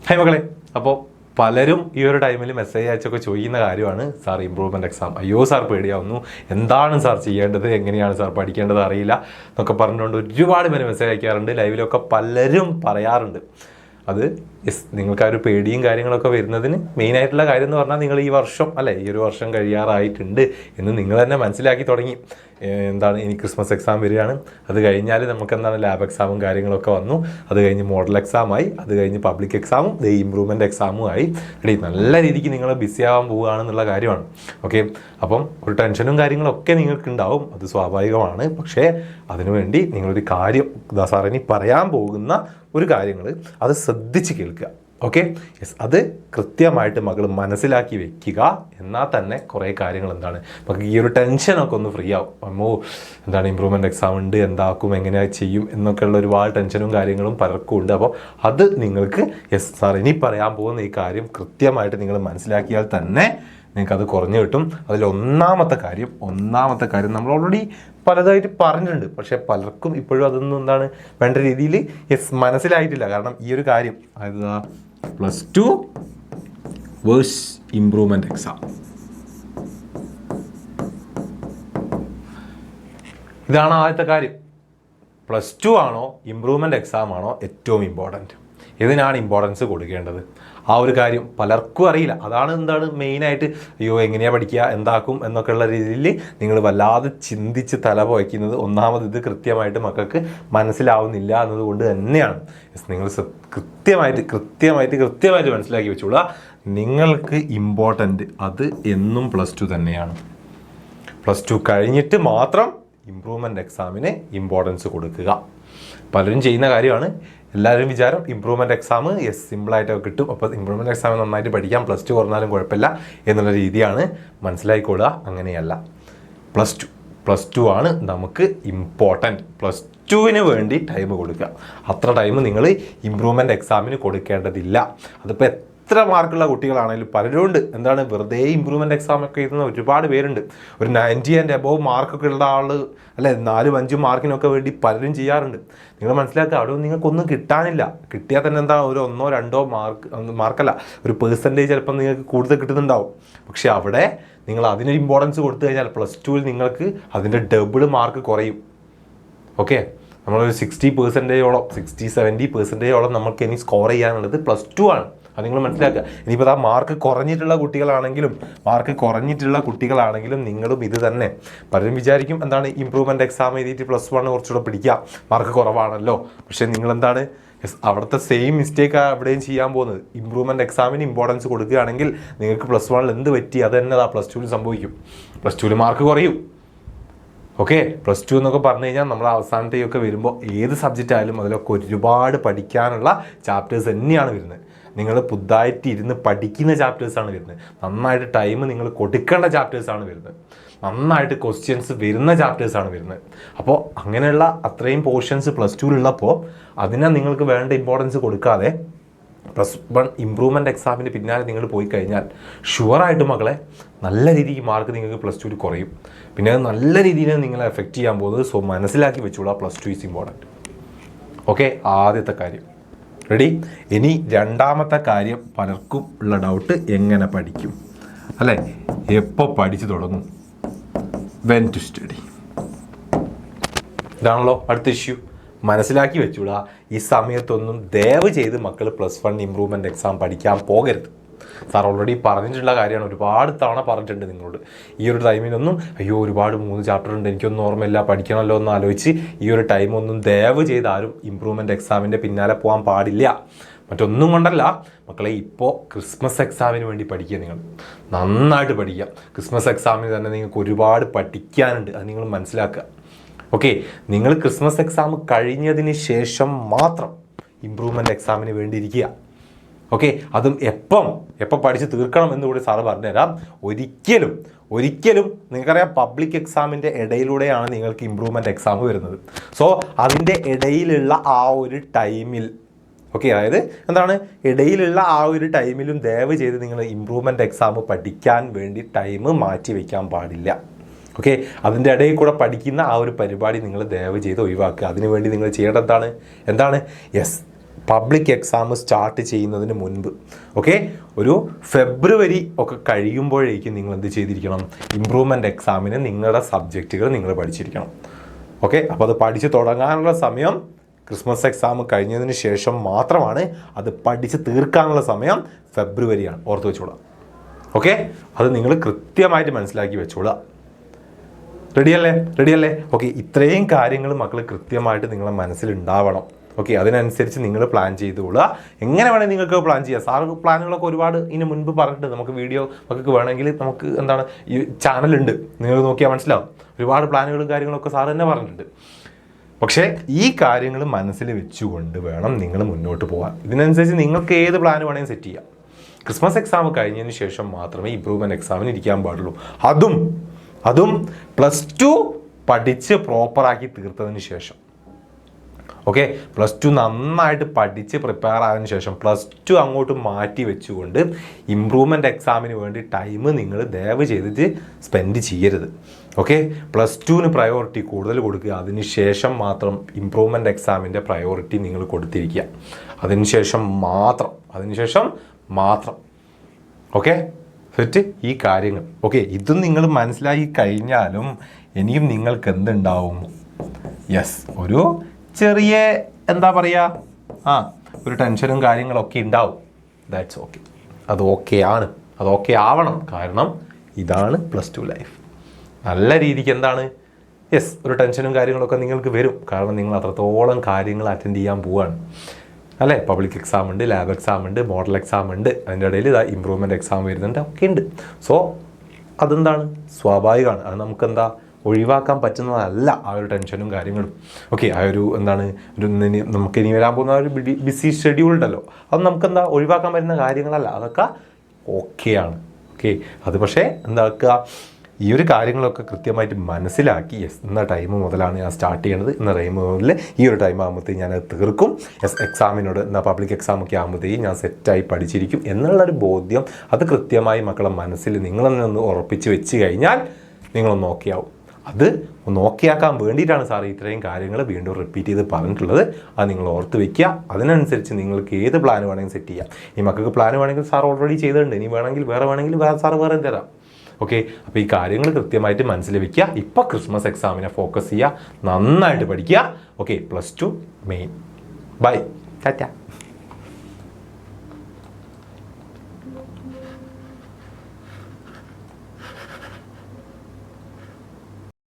Hi മക്കളെ, അപ്പോൾ പലരും ഈ ഒരു ടൈമിൽ മെസ്സേജ് അയച്ചൊക്കെ ചോദിക്കുന്ന കാര്യമാണ്, സാർ ഇമ്പ്രൂവ്മെൻറ്റ് എക്സാം, അയ്യോ സാർ പേടിയാവുന്നു, എന്താണ് സാർ ചെയ്യേണ്ടത്, എങ്ങനെയാണ് സാർ പഠിക്കേണ്ടത് അറിയില്ല എന്നൊക്കെ പറഞ്ഞുകൊണ്ട് ഒരുപാട് പേര് മെസ്സേജ് അയക്കാറുണ്ട്. ലൈവിലൊക്കെ പലരും പറയാറുണ്ട്. അത് നിങ്ങൾക്ക് ആ ഒരു പേടിയും കാര്യങ്ങളൊക്കെ വരുന്നതിന് മെയിനായിട്ടുള്ള കാര്യം എന്ന് പറഞ്ഞാൽ നിങ്ങൾ ഈ വർഷം ഈ ഒരു വർഷം കഴിയാറായിട്ടുണ്ട് എന്ന് നിങ്ങൾ തന്നെ മനസ്സിലാക്കി തുടങ്ങി. എന്താണ് ഇനി ക്രിസ്മസ് എക്സാം വരികയാണ്, അത് കഴിഞ്ഞാൽ നമുക്ക് എന്താണ് ലാബ് എക്സാമും കാര്യങ്ങളൊക്കെ വന്നു, അത് കഴിഞ്ഞ് മോഡൽ എക്സാമായി, അത് കഴിഞ്ഞ് പബ്ലിക് എക്സാമും ഇമ്പ്രൂവ്മെൻറ്റ് എക്സാമും ആയി. നല്ല രീതിക്ക് നിങ്ങൾ ബിസി ആവാൻ പോവുകയാണെന്നുള്ള കാര്യമാണ്. ഓക്കെ, അപ്പം ഒരു ടെൻഷനും കാര്യങ്ങളൊക്കെ നിങ്ങൾക്കുണ്ടാവും, അത് സ്വാഭാവികമാണ്. പക്ഷേ അതിനുവേണ്ടി നിങ്ങളൊരു കാര്യം സാറിനി പറയാൻ പോകുന്ന ഒരു കാര്യങ്ങൾ അത് ശ്രദ്ധിച്ച് കേൾക്കുക. ഓക്കെ, യെസ്, അത് കൃത്യമായിട്ട് മകൾ മനസ്സിലാക്കി വെക്കുക. എന്നാൽ തന്നെ കുറേ കാര്യങ്ങൾ എന്താണ് നമുക്ക് ഈ ഒരു ടെൻഷനൊക്കെ ഒന്ന് ഫ്രീ ആവും. അമ്മോ എന്താണ് ഇമ്പ്രൂവ്മെൻറ്റ് എക്സാം ഉണ്ട്, എന്താക്കും, എങ്ങനെയാണ് ചെയ്യും എന്നൊക്കെയുള്ള ഒരുപാട് ടെൻഷനും കാര്യങ്ങളും പലർക്കും ഉണ്ട്. അപ്പോൾ അത് നിങ്ങൾക്ക് സാർ ഇനി പറയാൻ പോകുന്ന ഈ കാര്യം കൃത്യമായിട്ട് നിങ്ങൾ മനസ്സിലാക്കിയാൽ തന്നെ നിങ്ങൾക്കത് കുറഞ്ഞു കിട്ടും. അതിൽ ഒന്നാമത്തെ കാര്യം നമ്മൾ ഓൾറെഡി പലതായിട്ട് പറഞ്ഞിട്ടുണ്ട്, പക്ഷേ പലർക്കും ഇപ്പോഴും അതൊന്നും എന്താണ് വേണ്ട രീതിയിൽ മനസ്സിലായിട്ടില്ല. കാരണം ഈ ഒരു കാര്യം, അതായത് +2 വേഴ്സ് ഇമ്പ്രൂവ്മെൻറ്റ് എക്സാം, ഇതാണ് ആദ്യത്തെ കാര്യം. +2 ആണോ ഇമ്പ്രൂവ്മെൻറ്റ് എക്സാം ആണോ ഏറ്റവും ഇമ്പോർട്ടൻറ്റ്, ഇതിനാണ് ഇമ്പോർട്ടൻസ് കൊടുക്കേണ്ടത്. ആ ഒരു കാര്യം പലർക്കും അറിയില്ല. അതാണ് എന്താണ് മെയിനായിട്ട്, അയ്യോ എങ്ങനെയാണ് പഠിക്കുക, എന്താക്കും എന്നൊക്കെയുള്ള രീതിയിൽ നിങ്ങൾ വല്ലാതെ ചിന്തിച്ച് തല പോയ്ക്കുന്നത്. ഒന്നാമത് ഇത് കൃത്യമായിട്ട് മക്കൾക്ക് മനസ്സിലാവുന്നില്ല എന്നതുകൊണ്ട് തന്നെയാണ്. നിങ്ങൾ കൃത്യമായിട്ട് മനസ്സിലാക്കി വെച്ചോളുക. നിങ്ങൾക്ക് ഇമ്പോർട്ടൻറ്റ് അത് എന്നും +2 തന്നെയാണ്. +2 കഴിഞ്ഞിട്ട് മാത്രം ഇമ്പ്രൂവ്മെൻറ്റ് എക്സാമിന് ഇമ്പോർട്ടൻസ് കൊടുക്കുക. പലരും ചെയ്യുന്ന കാര്യമാണ്. എല്ലാവരും വിചാരം ഇമ്പ്രൂവ്മെൻറ്റ് എക്സാം സിമ്പിളായിട്ടൊക്കെ കിട്ടും, അപ്പോൾ ഇമ്പ്രൂവ്മെൻറ്റ് എക്സാം നന്നായിട്ട് പഠിക്കാം, +2 കുറഞ്ഞാലും കുഴപ്പമില്ല എന്നുള്ള രീതിയാണ്. മനസ്സിലായിക്കൊള്ളുക, അങ്ങനെയല്ല. +2 ആണ് നമുക്ക് ഇമ്പോർട്ടൻറ്റ്. +2വിന് വേണ്ടി ടൈം കൊടുക്കുക. അത്ര ടൈം നിങ്ങൾ ഇമ്പ്രൂവ്മെൻറ്റ് എക്സാമിന് കൊടുക്കേണ്ടതില്ല. അതിപ്പോൾ എത്ര മാർക്കുള്ള കുട്ടികളാണെങ്കിലും പലരും ഉണ്ട്, എന്താണ് വെറുതെ ഇമ്പ്രൂവ്മെൻറ്റ് എക്സാം ഒക്കെ എഴുതുന്ന ഒരുപാട് പേരുണ്ട്. ഒരു 90 ആൻഡ് എബോവ് മാർക്കൊക്കെ ഉള്ള ആൾ 4-5 മാർക്കിനൊക്കെ വേണ്ടി പലരും ചെയ്യാറുണ്ട്. നിങ്ങൾ മനസ്സിലാക്കുക, അവിടെ നിങ്ങൾക്കൊന്നും കിട്ടാനില്ല. കിട്ടിയാൽ തന്നെ എന്താ ഒരു 1-2 മാർക്കല്ല, ഒരു പെർസെൻറ്റേജ് ചിലപ്പോൾ നിങ്ങൾക്ക് കൂടുതൽ കിട്ടുന്നുണ്ടാവും. പക്ഷേ അവിടെ നിങ്ങൾ അതിനൊരു ഇമ്പോർട്ടൻസ് കൊടുത്തു കഴിഞ്ഞാൽ +2വിൽ നിങ്ങൾക്ക് അതിൻ്റെ ഡബിൾ മാർക്ക് കുറയും. ഓക്കെ, നമ്മളൊരു 60%-70% നമുക്ക് ഇനി സ്കോർ ചെയ്യാനുള്ളത് +2 ആണ്. അത് നിങ്ങൾ മനസ്സിലാക്കുക. ഇനിയിപ്പോൾ മാർക്ക് കുറഞ്ഞിട്ടുള്ള കുട്ടികളാണെങ്കിലും നിങ്ങളും ഇത് തന്നെ. പലരും വിചാരിക്കും എന്താണ് ഇമ്പ്രൂവ്മെൻറ്റ് എക്സാം എഴുതിയിട്ട് +1 കുറച്ചുകൂടെ പിടിക്കുക, മാർക്ക് കുറവാണല്ലോ. പക്ഷേ നിങ്ങളെന്താണ് അവിടുത്തെ സെയിം മിസ്റ്റേക്ക് അവിടെയും ചെയ്യാൻ പോകുന്നത്. ഇമ്പ്രൂവ്മെൻറ്റ് എക്സാമിന് ഇമ്പോർട്ടൻസ് കൊടുക്കുകയാണെങ്കിൽ നിങ്ങൾക്ക് +1 എന്ത് പറ്റി അത് തന്നെ +2വിൽ സംഭവിക്കും. +2വിൽ മാർക്ക് കുറയും. ഓക്കെ, +2 എന്നൊക്കെ പറഞ്ഞു കഴിഞ്ഞാൽ നമ്മൾ അവസാനത്തേക്കൊക്കെ വരുമ്പോൾ ഏത് സബ്ജക്റ്റ് ആയാലും അതിലൊക്കെ ഒരുപാട് പഠിക്കാനുള്ള ചാപ്റ്റേഴ്സ് തന്നെയാണ് വരുന്നത്. നിങ്ങൾ പുതുതായിട്ട് ഇരുന്ന് പഠിക്കുന്ന ചാപ്റ്റേഴ്സാണ് വരുന്നത്. നന്നായിട്ട് ടൈം നിങ്ങൾ കൊടുക്കേണ്ട ചാപ്റ്റേഴ്സാണ് വരുന്നത്. നന്നായിട്ട് ക്വസ്റ്റ്യൻസ് വരുന്ന ചാപ്റ്റേഴ്സാണ് വരുന്നത്. അപ്പോൾ അങ്ങനെയുള്ള അത്രയും പോർഷൻസ് +2വിലുള്ളപ്പോൾ അതിനെ നിങ്ങൾക്ക് വേണ്ട ഇമ്പോർട്ടൻസ് കൊടുക്കാതെ +1 ഇമ്പ്രൂവ്മെൻറ്റ് എക്സാമിന് പിന്നാലെ നിങ്ങൾ പോയി കഴിഞ്ഞാൽ ഷുവറായിട്ട് മക്കളെ നല്ല രീതിക്ക് മാർക്ക് നിങ്ങൾക്ക് +2വിൽ കുറയും. പിന്നെ അത് നല്ല രീതിയിൽ നിങ്ങളെ എഫക്റ്റ് ചെയ്യാൻ പോകുന്നത്. സോ മനസ്സിലാക്കി വെച്ചോളാം, +2 ഈസ് ഇമ്പോർട്ടൻറ്റ്. ഓക്കെ, ആദ്യത്തെ കാര്യം റെഡി. ഇനി രണ്ടാമത്തെ കാര്യം, പലർക്കും ഉള്ള ഡൗട്ട്, എങ്ങനെ പഠിക്കും അല്ലേ, എപ്പോൾ പഠിച്ചു തുടങ്ങും, വെൻ ടു സ്റ്റഡി. ഇതാണല്ലോ അടുത്ത ഇഷ്യൂ. മനസ്സിലാക്കി വെച്ചൂടാ, ഈ സമയത്തൊന്നും ദയവ് ചെയ്ത് മക്കൾ +1 ഇമ്പ്രൂവ്മെൻറ്റ് എക്സാം പഠിക്കാൻ പോകരുത്. സാർ ഓൾറെഡി പറഞ്ഞിട്ടുള്ള കാര്യമാണ്, ഒരുപാട് തവണ പറഞ്ഞിട്ടുണ്ട് നിങ്ങളോട്. ഈ ഒരു ടൈമിനൊന്നും അയ്യോ ഒരുപാട് 3 ചാപ്റ്റർ ഉണ്ട്, എനിക്കൊന്നും ഓർമ്മയില്ല, പഠിക്കണമല്ലോ എന്ന് ആലോചിച്ച് ഈ ഒരു ടൈമൊന്നും ദയവ് ചെയ്ത് ആരും ഇമ്പ്രൂവ്മെൻറ്റ് എക്സാമിൻ്റെ പിന്നാലെ പോകാൻ പാടില്ല. മറ്റൊന്നും കൊണ്ടല്ല മക്കളെ, ഇപ്പോൾ ക്രിസ്മസ് എക്സാമിന് വേണ്ടി പഠിക്കുക. നിങ്ങൾ നന്നായിട്ട് പഠിക്കുക. ക്രിസ്മസ് എക്സാമിന് തന്നെ നിങ്ങൾക്ക് ഒരുപാട് പഠിക്കാനുണ്ട്, അത് നിങ്ങൾ മനസ്സിലാക്കുക. ഓക്കെ, നിങ്ങൾ ക്രിസ്മസ് എക്സാം കഴിഞ്ഞതിന് ശേഷം മാത്രം ഇമ്പ്രൂവ്മെൻറ്റ് എക്സാമിന് വേണ്ടി ഇരിക്കുക. ഓക്കെ, അതും എപ്പം പഠിച്ച് തീർക്കണം എന്ന് കൂടി സാറ് പറഞ്ഞുതരാം. ഒരിക്കലും നിങ്ങൾക്കറിയാം, പബ്ലിക് എക്സാമിൻ്റെ ഇടയിലൂടെയാണ് നിങ്ങൾക്ക് ഇമ്പ്രൂവ്മെൻറ്റ് എക്സാം വരുന്നത്. സോ അതിൻ്റെ ഇടയിലുള്ള ആ ഒരു ടൈമിൽ, ഓക്കെ, അതായത് എന്താണ് ഇടയിലുള്ള ആ ഒരു ടൈമിലും ദയവ് ചെയ്ത് നിങ്ങൾ ഇമ്പ്രൂവ്മെൻറ്റ് എക്സാം പഠിക്കാൻ വേണ്ടി ടൈം മാറ്റി വയ്ക്കാൻ പാടില്ല. ഓക്കെ, അതിൻ്റെ ഇടയിൽ കൂടെ പഠിക്കുന്ന ആ ഒരു പരിപാടി നിങ്ങൾ ദയവ് ചെയ്ത് ഒഴിവാക്കുക. അതിനുവേണ്ടി നിങ്ങൾ ചെയ്യേണ്ടത് എന്താണ്? യെസ്, പബ്ലിക് എക്സാം സ്റ്റാർട്ട് ചെയ്യുന്നതിന് മുൻപ്. ഓക്കെ, ഒരു ഫെബ്രുവരി ഒക്കെ കഴിയുമ്പോഴേക്കും നിങ്ങൾ എന്ത് ചെയ്തിരിക്കണം? ഇംപ്രൂവ്മെൻ്റ് എക്സാമിന് നിങ്ങളുടെ സബ്ജക്റ്റുകൾ നിങ്ങൾ പഠിച്ചിരിക്കണം. ഓക്കെ, അപ്പോൾ അത് പഠിച്ച് തുടങ്ങാനുള്ള സമയം ക്രിസ്മസ് എക്സാം കഴിഞ്ഞതിന് ശേഷം മാത്രമാണ്. അത് പഠിച്ച് തീർക്കാനുള്ള സമയം ഫെബ്രുവരിയാണ്. ഓർത്ത് വെച്ചോളാം. ഓക്കെ, അത് നിങ്ങൾ കൃത്യമായിട്ട് മനസ്സിലാക്കി വെച്ചോളാം. റെഡിയല്ലേ? ഓക്കെ, ഇത്രയും കാര്യങ്ങൾ മക്കൾ കൃത്യമായിട്ട് നിങ്ങളുടെ മനസ്സിലുണ്ടാവണം. ഓക്കെ, അതിനനുസരിച്ച് നിങ്ങൾ പ്ലാൻ ചെയ്തുകൊള്ളുക. എങ്ങനെ വേണമെങ്കിൽ നിങ്ങൾക്ക് പ്ലാൻ ചെയ്യാം. സാർ പ്ലാനുകളൊക്കെ ഒരുപാട് ഇതിന് മുൻപ് പറഞ്ഞിട്ടുണ്ട്. നമുക്ക് വീഡിയോ ഒക്കെ വേണമെങ്കിൽ നമുക്ക് ഈ ചാനലുണ്ട്, നിങ്ങൾ നോക്കിയാൽ മനസ്സിലാവും. ഒരുപാട് പ്ലാനുകളും കാര്യങ്ങളൊക്കെ സാർ തന്നെ പറഞ്ഞിട്ടുണ്ട്. പക്ഷേ ഈ കാര്യങ്ങൾ മനസ്സിൽ വെച്ചുകൊണ്ട് വേണം നിങ്ങൾ മുന്നോട്ട് പോകാൻ. ഇതിനനുസരിച്ച് നിങ്ങൾക്ക് ഏത് പ്ലാൻ വേണമെങ്കിലും സെറ്റ് ചെയ്യാം. ക്രിസ്മസ് എക്സാം കഴിഞ്ഞതിന് ശേഷം മാത്രമേ ഇംപ്രൂവ്മെൻറ്റ് എക്സാമിന് ഇരിക്കാൻ പാടുള്ളൂ. അതും +2 പഠിച്ച് പ്രോപ്പറാക്കി തീർത്തതിന് ശേഷം. ഓക്കെ, +2 നന്നായിട്ട് പഠിച്ച് പ്രിപ്പയർ ആയതിനു ശേഷം +2 അങ്ങോട്ട് മാറ്റി വെച്ചുകൊണ്ട് ഇംപ്രൂവ്മെൻ്റ് എക്സാമിന് വേണ്ടി ടൈം നിങ്ങൾ ദയവ് ചെയ്തിട്ട് സ്പെൻഡ് ചെയ്യരുത്. ഓക്കെ, +2ന് പ്രയോറിറ്റി കൂടുതൽ കൊടുക്കുക. അതിനുശേഷം മാത്രം ഇംപ്രൂവ്മെൻ്റ് എക്സാമിൻ്റെ പ്രയോറിറ്റി നിങ്ങൾ കൊടുത്തിരിക്കുക. അതിനുശേഷം മാത്രം. ഓക്കെ, സെറ്റ് ഈ കാര്യങ്ങൾ. ഓക്കെ, ഇതും നിങ്ങൾ മനസ്സിലാക്കി കഴിഞ്ഞാലും ഇനിയും നിങ്ങൾക്ക് എന്തുണ്ടാവും? യെസ്, ഒരു ചെറിയ എന്താ പറയുക, ഒരു ടെൻഷനും കാര്യങ്ങളൊക്കെ ഉണ്ടാവും. That's okay. അത് ഓക്കെ ആവണം. കാരണം ഇതാണ് +2 ലൈഫ്. നല്ല രീതിക്ക് യെസ്, ഒരു ടെൻഷനും കാര്യങ്ങളൊക്കെ നിങ്ങൾക്ക് വരും. കാരണം നിങ്ങൾ അത്രത്തോളം കാര്യങ്ങൾ അറ്റൻഡ് ചെയ്യാൻ പോവുകയാണ് അല്ലേ. പബ്ലിക് എക്സാം ഉണ്ട്, ലാബ് എക്സാം ഉണ്ട്, മോഡൽ എക്സാം ഉണ്ട്, അതിൻ്റെ ഇടയിൽ ഇംപ്രൂവ്മെൻ്റ് എക്സാം വരുന്നുണ്ട്, ഒക്കെ ഉണ്ട്. സോ സ്വാഭാവികമാണ്. അത് നമുക്കെന്താ ഒഴിവാക്കാൻ പറ്റുന്നതല്ല ആ ഒരു ടെൻഷനും കാര്യങ്ങളും. ഓക്കെ, ആ ഒരു നമുക്ക് ഇനി വരാൻ പോകുന്ന ഒരു ബിസി ഷെഡ്യൂൾ ഉണ്ടല്ലോ, അത് നമുക്കെന്താ ഒഴിവാക്കാൻ പറ്റുന്ന കാര്യങ്ങളല്ല. അതൊക്കെ ഓക്കെയാണ്. ഓക്കെ, അത് പക്ഷേ ഈ ഒരു കാര്യങ്ങളൊക്കെ കൃത്യമായിട്ട് മനസ്സിലാക്കി യെസ്, ഇന്ന ടൈം മുതലാണ് ഞാൻ സ്റ്റാർട്ട് ചെയ്യണത്, ഇന്ന ടൈം മുതൽ ഈ ഒരു ടൈം ആകുമ്പോഴത്തേക്കും ഞാനത് തീർക്കും. യെസ്, എക്സാമിനോട് പബ്ലിക് എക്സാമൊക്കെ ആകുമ്പോഴത്തേക്കും ഞാൻ സെറ്റായി പഠിച്ചിരിക്കും എന്നുള്ളൊരു ബോധ്യം അത് കൃത്യമായി മക്കളെ മനസ്സിൽ നിങ്ങളൊന്ന് ഉറപ്പിച്ച് വെച്ച് കഴിഞ്ഞാൽ നിങ്ങളൊന്ന് ഓക്കെ ആവും. അത് ഒന്ന് ഓക്കെ ആക്കാൻ വേണ്ടിയിട്ടാണ് സാർ ഇത്രയും കാര്യങ്ങൾ വീണ്ടും റിപ്പീറ്റ് ചെയ്ത് പറഞ്ഞിട്ടുള്ളത്. അത് നിങ്ങൾ ഓർത്ത് വെക്കുക. അതിനനുസരിച്ച് നിങ്ങൾക്ക് ഏത് പ്ലാൻ വേണമെങ്കിൽ സെറ്റ് ചെയ്യാം. ഈ മക്കൾക്ക് പ്ലാൻ വേണമെങ്കിൽ സാർ ഓൾറെഡി ചെയ്തിട്ടുണ്ട്. ഇനി വേണമെങ്കിൽ സാർ വേറെ തരാം. ഓക്കെ, അപ്പോൾ ഈ കാര്യങ്ങൾ കൃത്യമായിട്ട് മനസ്സിൽ വെക്കുക. ഇപ്പോൾ ക്രിസ്മസ് എക്സാമിനെ ഫോക്കസ് ചെയ്യുക, നന്നായിട്ട് പഠിക്കുക. Okay, +2 main. ബൈ, ടാറ്റ.